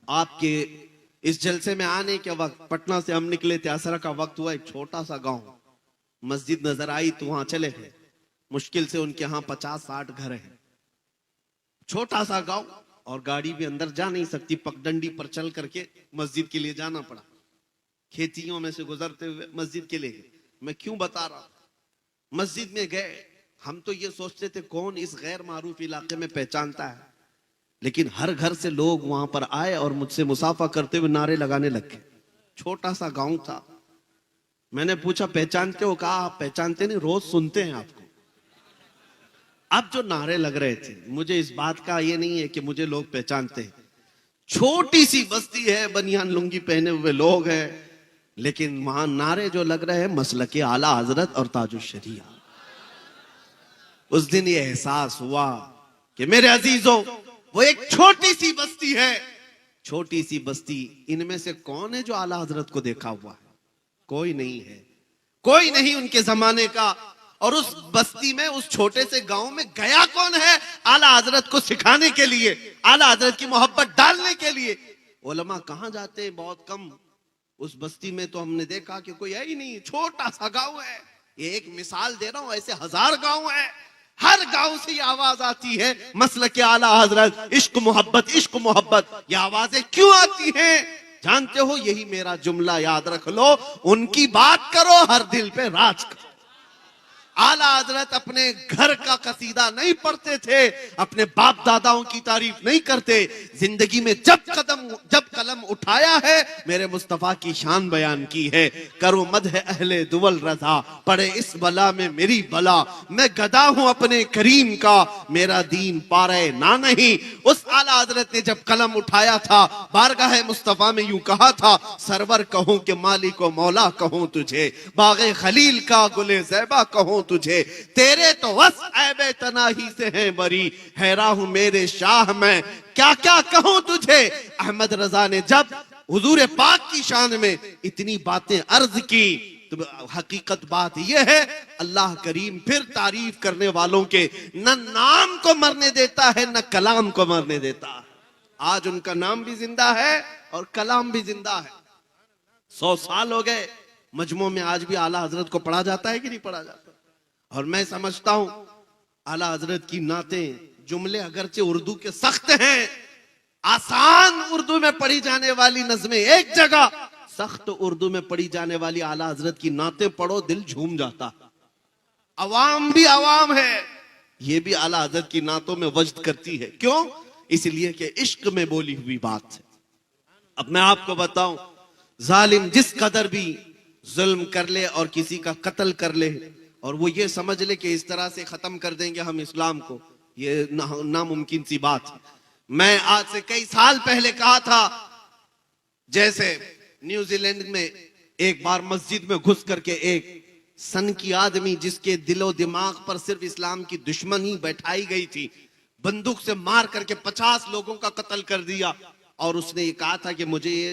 आपके इस जलसे में आने के वक्त पटना से हम निकले थे, असर का वक्त हुआ, एक छोटा सा गांव मस्जिद नजर आई तो वहां चले गए। मुश्किल से उनके यहाँ 50-60 घर हैं, छोटा सा गांव, और गाड़ी भी अंदर जा नहीं सकती, पगडंडी पर चल करके मस्जिद के लिए जाना पड़ा। खेतियों में से गुजरते हुए मस्जिद के लिए गए। मैं क्यों बता रहा हूं, मस्जिद में गए, हम तो ये सोचते थे कौन इस गैर मारूफ इलाके में पहचानता है, लेकिन हर घर से लोग वहां पर आए और मुझसे मुसाफा करते हुए नारे लगाने लग गए। छोटा सा गांव था। मैंने पूछा पहचानते हो? कहा आप पहचानते नहीं, रोज सुनते हैं आपको। अब जो नारे लग रहे थे, मुझे इस बात का ये नहीं है कि मुझे लोग पहचानते हैं। छोटी सी बस्ती है, बनियान लुंगी पहने हुए लोग हैं, लेकिन वहां नारे जो लग रहे हैं मसलके आला हजरत और ताजुल शरिया। उस दिन ये एहसास हुआ कि मेरे अजीजों, वो एक छोटी सी बस्ती है, छोटी सी बस्ती, इनमें से कौन है जो आला हजरत को देखा हुआ है? कोई नहीं है, कोई नहीं उनके जमाने का। और उस बस्ती में, उस छोटे से गांव में गया कौन है आला हजरत को सिखाने के लिए, आला हजरत की मोहब्बत डालने के लिए? उलमा कहां जाते हैं? बहुत कम। उस बस्ती में तो हमने देखा कि कोई है ही नहीं, छोटा सा गांव है। ये एक मिसाल दे रहा हूं, ऐसे 1000 गांव है, हर गांव से ये आवाज आती है, मसलके आला हजरत, इश्क मोहब्बत, इश्क मोहब्बत। ये आवाजें क्यों आती हैं? जानते हो, यही मेरा जुमला याद रख लो, उनकी बात करो, हर दिल पे राज करो। आला हजरत अपने घर का कसीदा नहीं पढ़ते थे, अपने बाप दादाओं की तारीफ नहीं करते। जिंदगी में जब कलम उठाया है, मेरे मुस्तफा की शान बयान की है। करो मदह अहले दुवल रजा, पड़े इस बला में मेरी बला। मैं गदा हूं अपने करीम का, मेरा दीन पारे ना नहीं। उस आला हजरत ने जब कलम उठाया था, बारगाह मुस्तफा में यूं कहा था, सरवर कहूं कि मालिक व मौला कहूं तुझे, बागे खलील का गुले ज़ैबा कहूं तुझे, तेरे तो वस ऐबे तनाही से हैं बरी, हैरा हूं मेरे शाह मैं क्या क्या कहूं तुझे। अहमद रजा ने जब हुजूर पाक की शान में इतनी बातें अर्ज की, तो हकीकत बात यह है, अल्लाह करीम फिर तारीफ करने वालों के न नाम को मरने देता है, न कलाम को मरने देता है। आज उनका नाम भी जिंदा है और कलाम भी जिंदा है। 100 साल हो गए, मजमू में आज भी आला हजरत को पढ़ा जाता है कि नहीं पढ़ा जाता? और मैं समझता हूं आला हजरत की नातें, जुमले अगरचे उर्दू के सख्त हैं, आसान उर्दू में पढ़ी जाने वाली नज़में एक जगह, सख्त उर्दू में पढ़ी जाने वाली आला हजरत की नातें पढ़ो, दिल झूम जाता। अवाम भी अवाम है, ये भी आला हजरत की नातों में वजद करती है। क्यों? इसलिए कि इश्क में बोली हुई बात है। अब मैं आपको बताऊं, जालिम जिस कदर भी जुल्म कर ले और किसी का कत्ल कर ले, और वो ये समझ ले कि इस तरह से खत्म कर देंगे हम इस्लाम को, ये नामुमकिन सी बात है। मैं आज से कई साल पहले कहा था, जैसे न्यूजीलैंड में एक बार मस्जिद में घुस करके एक सन की आदमी, जिसके दिलो दिमाग पर सिर्फ इस्लाम की दुश्मनी बैठाई गई थी, बंदूक से मार करके 50 लोगों का कत्ल कर दिया। और उसने ये कहा था कि मुझे ये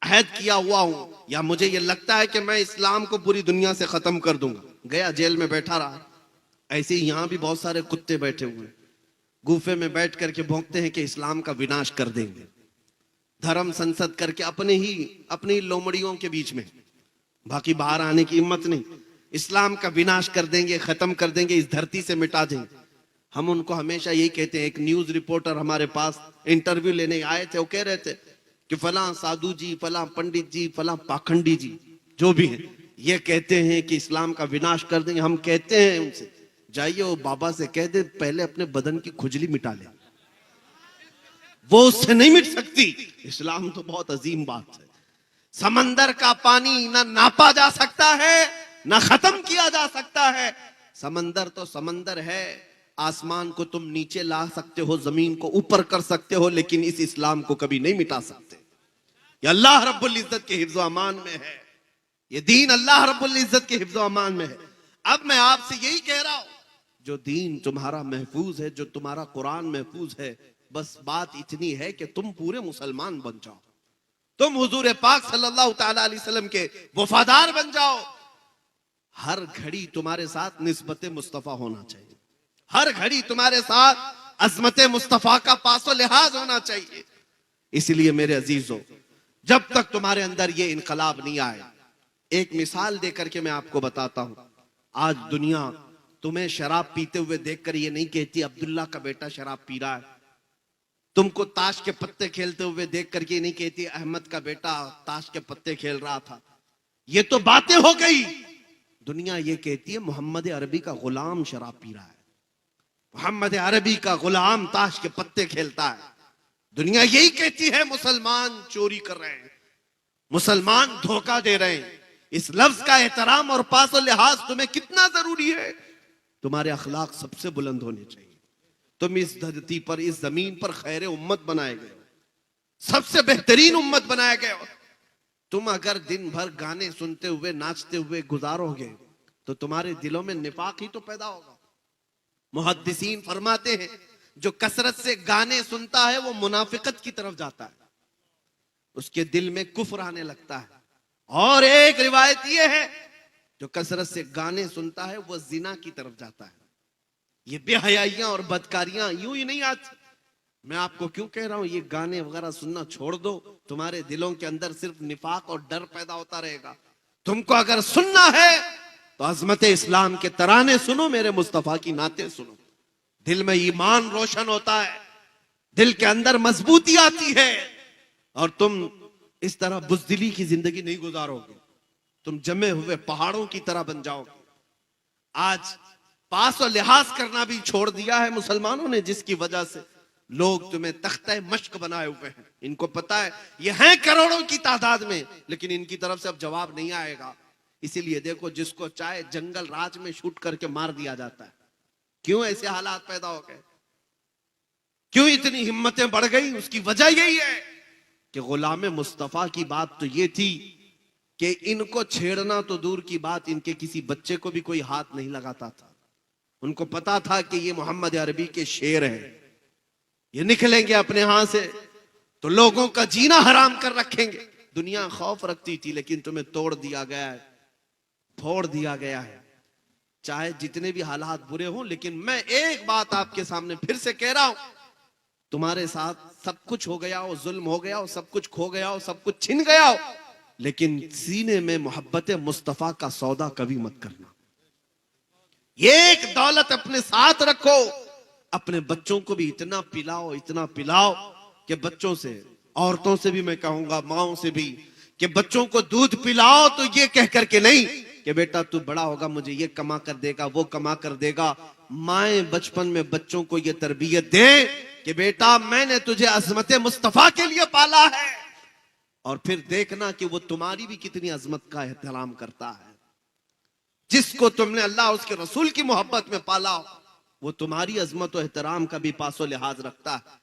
अहद किया हुआ हूं, या मुझे ये लगता है कि मैं इस्लाम को पूरी दुनिया से खत्म कर दूंगा। गया, जेल में बैठा रहा। ऐसे ही यहां भी बहुत सारे कुत्ते बैठे हुए, गुफे में बैठ करके भौंकते हैं कि इस्लाम का विनाश कर देंगे, धर्म संसद करके अपनी लोमड़ियों के बीच में, बाकी बाहर आने की हिम्मत नहीं। इस्लाम का विनाश कर देंगे, खत्म कर देंगे, इस धरती से मिटा देंगे। हम उनको हमेशा यही कहते हैं। एक न्यूज रिपोर्टर हमारे पास इंटरव्यू लेने आए थे, वो कह रहे थे कि फलां साधु जी, फलां पंडित जी, फलां पाखंडी जी, जो भी है, ये कहते हैं कि इस्लाम का विनाश कर देंगे। हम कहते हैं उनसे, जाइए वो बाबा से कह दे पहले अपने बदन की खुजली मिटा ले, वो उससे नहीं मिट सकती। इस्लाम तो बहुत अजीम बात है। समंदर का पानी ना नापा जा सकता है, ना खत्म किया जा सकता है। समंदर तो समंदर है, आसमान को तुम नीचे ला सकते हो, जमीन को ऊपर कर सकते हो, लेकिन इस इस्लाम को कभी नहीं मिटा सकते। ये अल्लाह रब्बुल इज्जत के हिफ्ज़ व अमान में है, ये दीन अल्लाह रब्बुल इज्जत के हिफ्ज़ व अमान में है। अब मैं आपसे यही कह रहा हूं, जो दीन तुम्हारा महफूज है, जो तुम्हारा कुरान महफूज है, बस बात इतनी है कि तुम पूरे मुसलमान बन जाओ, तुम हुजूर पाक सल्लल्लाहु तआला अलैहि वसल्लम के वफादार बन जाओ। हर घड़ी तुम्हारे साथ निस्बत मुस्तफा होना चाहिए, हर घड़ी तुम्हारे साथ अजमत मुस्तफा का पासो लिहाज होना चाहिए। इसलिए मेरे अजीजों, जब तक तुम्हारे अंदर ये इनकलाब नहीं आए, एक मिसाल देकर के मैं आपको बताता हूं। आज दुनिया तुम्हें शराब पीते हुए देखकर ये नहीं कहती अब्दुल्ला का बेटा शराब पी रहा है। तुमको ताश के पत्ते खेलते हुए देख करके नहीं कहती अहमद का बेटा ताश के पत्ते खेल रहा था। ये तो बातें हो गई। दुनिया ये कहती है मोहम्मद अरबी का गुलाम शराब पी रहा है, मोहम्मद अरबी का गुलाम ताश के पत्ते खेलता है। दुनिया यही कहती है मुसलमान चोरी कर रहे हैं, मुसलमान धोखा दे रहे हैं। इस लफ्ज का एहतराम और पास और लिहाज तुम्हें कितना जरूरी है। तुम्हारे अखलाक सबसे बुलंद होने चाहिए। तुम इस धरती पर, इस जमीन पर खैर उम्मत बनाए गए हो, सबसे बेहतरीन उम्मत बनाए गए हो। तुम अगर दिन भर गाने सुनते हुए नाचते हुए गुजारोगे तो तुम्हारे दिलों में निफाक ही तो पैदा होगा। मुहद्दिसीन फरमाते हैं जो कसरत से गाने सुनता है वो मुनाफिकत की तरफ जाता है, उसके दिल में कुफ्र आने लगता है। और एक रिवायत यह है जो कसरत से गाने सुनता है वो जिना की तरफ जाता है। ये बेहयाइयां और बदकारियां यूं ही नहीं आती। मैं आपको क्यों कह रहा हूं ये गाने वगैरह सुनना छोड़ दो, तुम्हारे दिलों के अंदर सिर्फ निफाक और डर पैदा होता रहेगा। तुमको अगर सुनना है तो अजमत इस्लाम के तराने सुनो, मेरे मुस्तफा की नाते सुनो। दिल में ईमान रोशन होता है, दिल के अंदर मजबूती आती है और तुम इस तरह बुजदिली की जिंदगी नहीं गुजारोगे। तुम जमे हुए पहाड़ों की तरह बन जाओगे। आज पास और लिहाज करना भी छोड़ दिया है मुसलमानों ने, जिसकी वजह से लोग तुम्हें तख्ते मश्क बनाए हुए हैं। इनको पता है ये हैं करोड़ों की तादाद में, लेकिन इनकी तरफ से अब जवाब नहीं आएगा। इसीलिए देखो जिसको चाहे जंगल राज में शूट करके मार दिया जाता है। क्यों ऐसे हालात पैदा हो गए, क्यों इतनी हिम्मतें बढ़ गई? उसकी वजह यही है कि गुलाम मुस्तफा की बात तो ये थी कि इनको छेड़ना तो दूर की बात, इनके किसी बच्चे को भी कोई हाथ नहीं लगाता था। उनको पता था कि ये मोहम्मद अरबी के शेर हैं, ये निकलेंगे अपने यहां से तो लोगों का जीना हराम कर रखेंगे। दुनिया खौफ रखती थी, लेकिन तुम्हें तोड़ दिया गया है, फोड़ दिया गया है। चाहे जितने भी हालात बुरे हों, लेकिन मैं एक बात आपके सामने फिर से कह रहा हूं, तुम्हारे साथ सब कुछ हो गया हो, जुल्म हो गया हो, सब कुछ खो गया हो, सब कुछ छिन गया हो, लेकिन सीने में मोहब्बत मुस्तफा का सौदा कभी मत करना। ये एक दौलत अपने साथ रखो। अपने बच्चों को भी इतना पिलाओ, इतना पिलाओ कि बच्चों से, औरतों से भी मैं कहूंगा, माओ से भी, कि बच्चों को दूध पिलाओ तो ये कह करके नहीं कि बेटा तू बड़ा होगा मुझे ये कमा कर देगा, वो कमा कर देगा। माएं बचपन में बच्चों को ये तरबियत दे कि बेटा मैंने तुझे अजमत मुस्तफा के लिए पाला है, और फिर देखना कि वो तुम्हारी भी कितनी अजमत का एहतराम करता है। जिसको तुमने अल्लाह उसके रसूल की मोहब्बत में पाला वो तुम्हारी अजमत और एहतराम का भी पासो लिहाज रखता है।